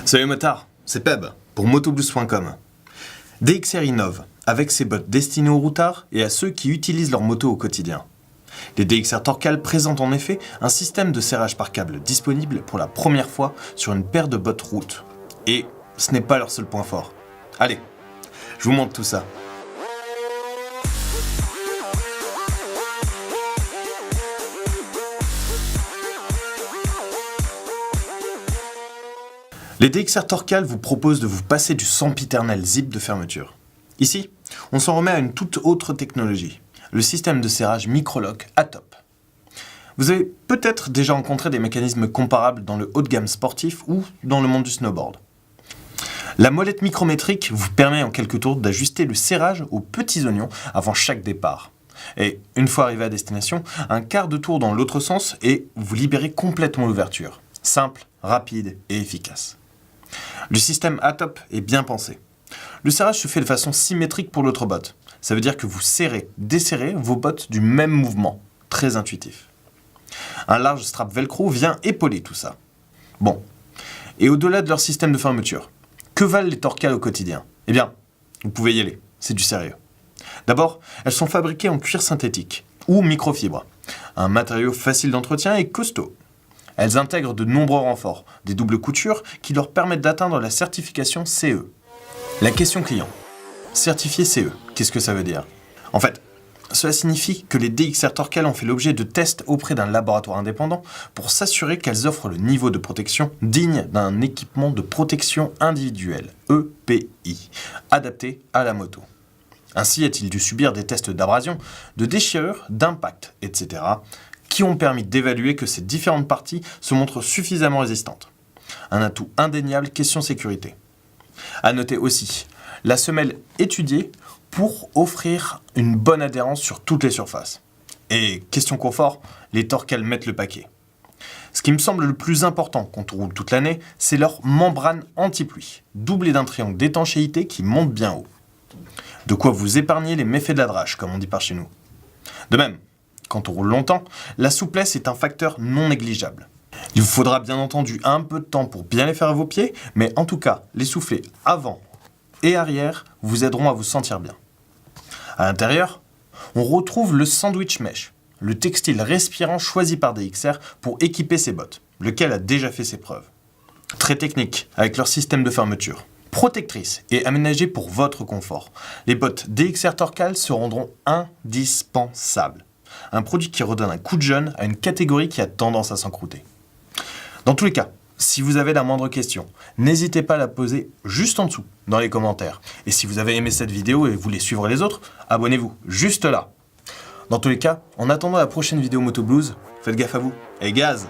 Salut motard, c'est Peb pour motoblues.com. DXR innove avec ses bottes destinées aux routards et à ceux qui utilisent leur moto au quotidien. Les DXR Torcal présentent en effet un système de serrage par câble disponible pour la première fois sur une paire de bottes route. Et ce n'est pas leur seul point fort. Allez, je vous montre tout ça. Les DXR Torcal vous proposent de vous passer du sempiternel zip de fermeture. Ici, on s'en remet à une toute autre technologie, le système de serrage Micro-Lock ATOP. Vous avez peut-être déjà rencontré des mécanismes comparables dans le haut de gamme sportif ou dans le monde du snowboard. La molette micrométrique vous permet en quelques tours d'ajuster le serrage aux petits oignons avant chaque départ. Et une fois arrivé à destination, un quart de tour dans l'autre sens et vous libérez complètement l'ouverture. Simple, rapide et efficace. Le système ATOP est bien pensé. Le serrage se fait de façon symétrique pour l'autre botte. Ça veut dire que vous serrez, desserrez vos bottes du même mouvement. Très intuitif. Un large strap velcro vient épauler tout ça. Bon. Et au-delà de leur système de fermeture, que valent les Torcal au quotidien ? Eh bien, vous pouvez y aller. C'est du sérieux. D'abord, elles sont fabriquées en cuir synthétique ou microfibre. Un matériau facile d'entretien et costaud. Elles intègrent de nombreux renforts, des doubles coutures qui leur permettent d'atteindre la certification CE. La question client. Certifié CE, qu'est-ce que ça veut dire ? En fait, cela signifie que les DXR Torcal ont fait l'objet de tests auprès d'un laboratoire indépendant pour s'assurer qu'elles offrent le niveau de protection digne d'un équipement de protection individuelle, EPI, adapté à la moto. Ainsi a-t-il dû subir des tests d'abrasion, de déchirure, d'impact, etc., qui ont permis d'évaluer que ces différentes parties se montrent suffisamment résistantes. Un atout indéniable question sécurité. À noter aussi, la semelle étudiée pour offrir une bonne adhérence sur toutes les surfaces. Et question confort, les Torcal mettent le paquet. Ce qui me semble le plus important quand on roule toute l'année, c'est leur membrane anti-pluie, doublée d'un triangle d'étanchéité qui monte bien haut. De quoi vous épargner les méfaits de la drache, comme on dit par chez nous. De même, quand on roule longtemps, la souplesse est un facteur non négligeable. Il vous faudra bien entendu un peu de temps pour bien les faire à vos pieds, mais en tout cas, les soufflets avant et arrière vous aideront à vous sentir bien. À l'intérieur, on retrouve le sandwich mesh, le textile respirant choisi par DXR pour équiper ses bottes, lequel a déjà fait ses preuves. Très technique, avec leur système de fermeture. Protectrice et aménagée pour votre confort, les bottes DXR Torcal se rendront indispensables. Un produit qui redonne un coup de jeune à une catégorie qui a tendance à s'encrouter. Dans tous les cas, si vous avez la moindre question, n'hésitez pas à la poser juste en dessous, dans les commentaires. Et si vous avez aimé cette vidéo et voulez suivre les autres, abonnez-vous, juste là. Dans tous les cas, en attendant la prochaine vidéo Moto Blues, faites gaffe à vous, et gaz !